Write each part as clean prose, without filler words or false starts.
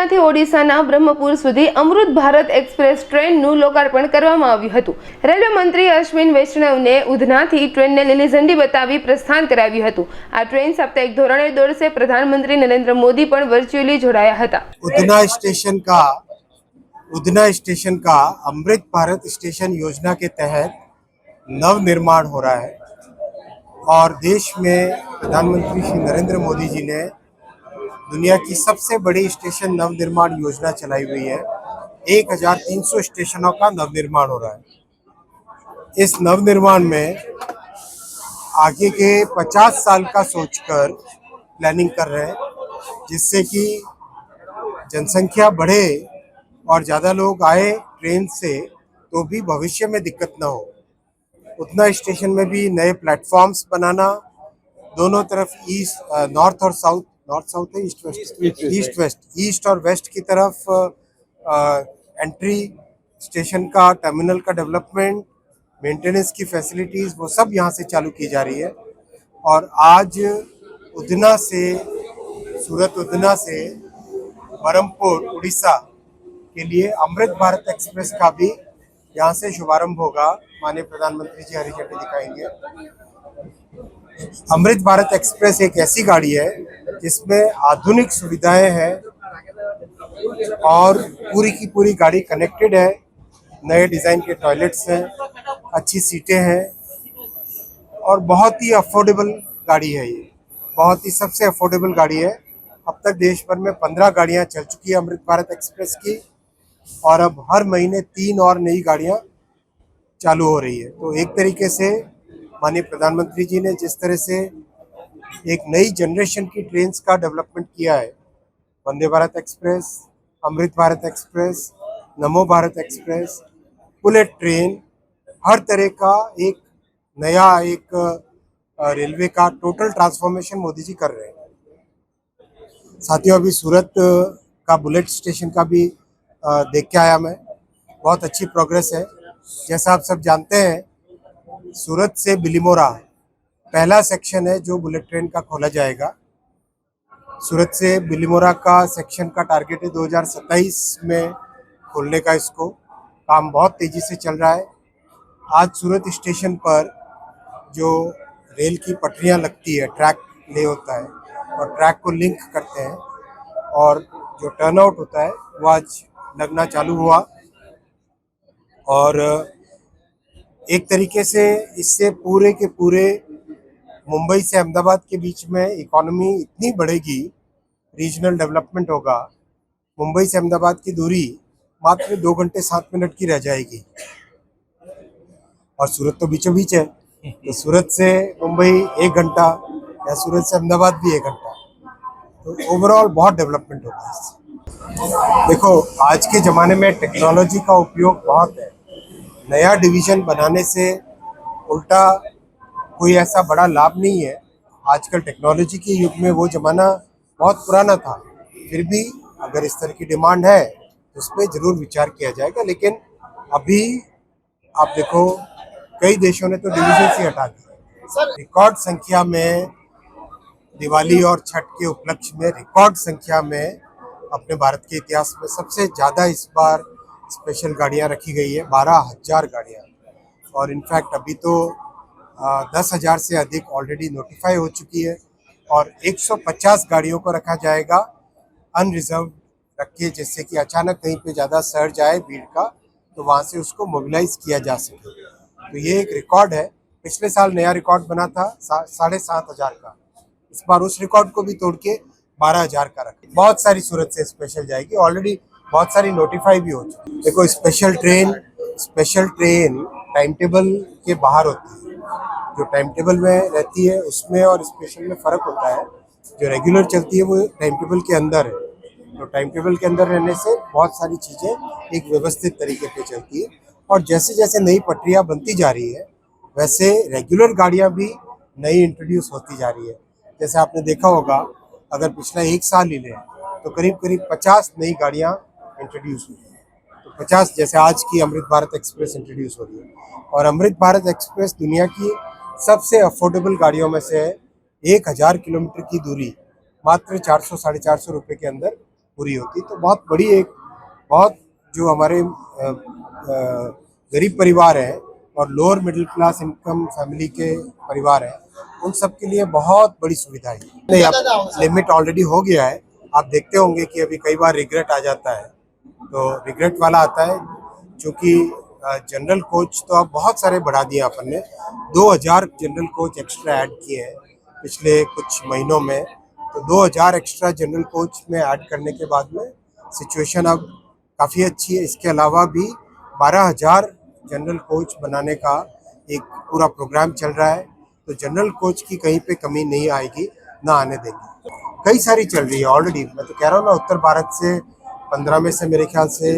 ઉધનાથી ઓડિશાના બ્રહ્મપુર સુધી અમૃત ભારત એક્સપ્રેસ ટ્રેનનું લોકાર્પણ કરવામાં આવ્યું હતું। રેલવે મંત્રી અશ્વિન વૈષ્ણવને ઉધનાથી ટ્રેનને લીલી ઝંડી બતાવી પ્રસ્થાન કરાવ્યું હતું। આ ટ્રેન સાપ્તાહિક ધોરણે દોડશે। પ્રધાનમંત્રી નરેન્દ્ર મોદી પણ વર્ચ્યુઅली જોડાયા હતા। उधना स्टेशन का अमृत भारत स्टेशन योजना के तहत नव निर्माण हो रहा है और देश में प्रधानमंत्री श्री नरेंद्र मोदी जी ने दुनिया की सबसे बड़ी स्टेशन नव निर्माण योजना चलाई हुई है। 1300 स्टेशनों का नव निर्माण हो रहा है। इस नव निर्माण में आगे के 50 साल का सोचकर प्लानिंग कर रहे हैं, जिससे कि जनसंख्या बढ़े और ज़्यादा लोग आए ट्रेन से तो भी भविष्य में दिक्कत ना हो। उतना स्टेशन में भी नए प्लेटफॉर्म्स बनाना, दोनों तरफ नॉर्थ और साउथ, नॉर्थ साउथ है ईस्ट और वेस्ट की तरफ एंट्री, स्टेशन का टर्मिनल का डेवलपमेंट, मेंटेनेंस की फैसिलिटीज़, वो सब यहाँ से चालू की जा रही है। और आज उधना से सूरत उधना से बरहमपुर उड़ीसा के लिए अमृत भारत एक्सप्रेस का भी यहाँ से शुभारंभ होगा। माननीय प्रधानमंत्री जी हरी झंडी दिखाएंगे। अमृत भारत एक्सप्रेस एक ऐसी गाड़ी है जिसमें आधुनिक सुविधाएं हैं और पूरी की पूरी गाड़ी कनेक्टेड है। नए डिज़ाइन के टॉयलेट्स हैं, अच्छी सीटें हैं और बहुत ही अफोर्डेबल गाड़ी है। ये बहुत ही सबसे अफोर्डेबल गाड़ी है। अब तक देश भर में 15 गाड़ियाँ चल चुकी है अमृत भारत एक्सप्रेस की, और अब हर महीने 3 और नई गाड़ियाँ चालू हो रही है। तो एक तरीके से माननीय प्रधानमंत्री जी ने जिस तरह से एक नई जनरेशन की ट्रेन्स का डेवलपमेंट किया है, वंदे भारत एक्सप्रेस, अमृत भारत एक्सप्रेस, नमो भारत एक्सप्रेस, बुलेट ट्रेन, हर तरह का एक नया रेलवे का टोटल ट्रांसफॉर्मेशन मोदी जी कर रहे हैं। साथियों, अभी सूरत का बुलेट स्टेशन का भी देख के आया मैं, बहुत अच्छी प्रोग्रेस है। जैसा आप सब जानते हैं, सूरत से बिलीमोरा पहला सेक्शन है जो बुलेट ट्रेन का खोला जाएगा। सूरत से बिलीमोरा का सेक्शन का टारगेट है 2027 में खोलने का। इसको काम बहुत तेज़ी से चल रहा है। आज सूरत स्टेशन पर जो रेल की पटरियां लगती है, ट्रैक ले होता है और ट्रैक को लिंक करते हैं, और जो टर्नआउट होता है वो आज लगना चालू हुआ। और एक तरीके से इससे पूरे के पूरे मुंबई से अहमदाबाद के बीच में इकोनॉमी इतनी बढ़ेगी, रीजनल डेवलपमेंट होगा। मुंबई से अहमदाबाद की दूरी मात्र 2 घंटे 7 मिनट की रह जाएगी, और सूरत तो बीचों बीच है, तो सूरत से मुंबई 1 घंटा या सूरत से अहमदाबाद भी 1 घंटा। तो ओवरऑल बहुत डेवलपमेंट होगा इससे। देखो, आज के ज़माने में टेक्नोलॉजी का उपयोग बहुत है। नया डिवीज़न बनाने से उल्टा कोई ऐसा बड़ा लाभ नहीं है। आजकल टेक्नोलॉजी के युग में वो ज़माना बहुत पुराना था। फिर भी अगर इस तरह की डिमांड है तो उस पर ज़रूर विचार किया जाएगा। लेकिन अभी आप देखो, कई देशों ने तो डिवीज़न से हटा दिया। रिकॉर्ड संख्या में दिवाली और छठ के उपलक्ष्य में रिकॉर्ड संख्या में अपने भारत के इतिहास में सबसे ज़्यादा इस बार स्पेशल गाड़ियाँ रखी गई है, 12,000 गाड़ियाँ। और इनफैक्ट अभी तो 10,000 से अधिक ऑलरेडी नोटिफाई हो चुकी है, और 150 गाड़ियों को रखा जाएगा अनरिजर्व रख के, जिससे कि अचानक कहीं पे ज़्यादा सर्ज आए भीड़ का तो वहाँ से उसको मोबिलाइज किया जा सके। तो ये एक रिकॉर्ड है। पिछले साल नया रिकॉर्ड बना था 7,500 का, इस बार उस रिकॉर्ड को भी तोड़ के 12,000 का रखा। बहुत सारी सूरत से स्पेशल जाएगी, ऑलरेडी बहुत सारी नोटिफाई भी हो चुकी है। देखो, स्पेशल ट्रेन टाइम टेबल के बाहर होती है। जो टाइम टेबल में रहती है उसमें और स्पेशल में फ़र्क होता है। जो रेगुलर चलती है वो टाइम टेबल के अंदर है। तो टाइम टेबल के अंदर रहने से बहुत सारी चीज़ें एक व्यवस्थित तरीके पे चलती है, और जैसे जैसे नई पटरियाँ बनती जा रही है वैसे रेगुलर गाड़ियाँ भी नई इंट्रोड्यूस होती जा रही है। जैसे आपने देखा होगा, अगर पिछला 1 साल ही लें तो करीब करीब 50 नई गाड़ियाँ इंट्रोड्यूस हुई हैं। तो 50, जैसे आज की अमृत भारत एक्सप्रेस इंट्रोड्यूस हो रही है। और अमृत भारत एक्सप्रेस दुनिया की सबसे अफोर्डेबल गाड़ियों में से है। 1,000 किलोमीटर की दूरी मात्र 400 साढ़े 400 रुपये के अंदर पूरी होती। तो बहुत बड़ी एक बहुत जो हमारे गरीब परिवार हैं और lower middle class income family के परिवार हैं, उन सब के लिए बहुत बड़ी सुविधा है। नहीं, अब लिमिट ऑलरेडी हो गया है। आप देखते होंगे कि अभी कई बार रिग्रेट आ जाता है, तो रिग्रेट वाला आता है क्योंकि जनरल कोच तो अब बहुत सारे बढ़ा दिए अपन ने। 2000 जनरल कोच एक्स्ट्रा ऐड किए हैं पिछले कुछ महीनों में। तो 2000 एक्स्ट्रा जनरल कोच में ऐड करने के बाद में सिचुएशन अब काफ़ी अच्छी है। इसके अलावा भी 12000 जनरल कोच बनाने का एक पूरा प्रोग्राम चल रहा है। तो जनरल कोच की कहीं पे कमी नहीं आएगी, ना आने देंगे। कई सारी चल रही है ऑलरेडी। मैं तो कह रहा हूँ ना, उत्तर भारत से 15 में से मेरे ख्याल से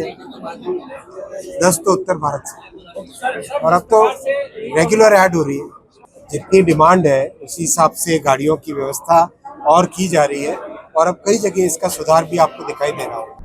10 तो उत्तर भारत से, और अब तो रेगुलर ऐड हो रही है। जितनी डिमांड है उसी हिसाब से गाड़ियों की व्यवस्था और की जा रही है, और अब कई जगह इसका सुधार भी आपको दिखाई दे रहा होगा।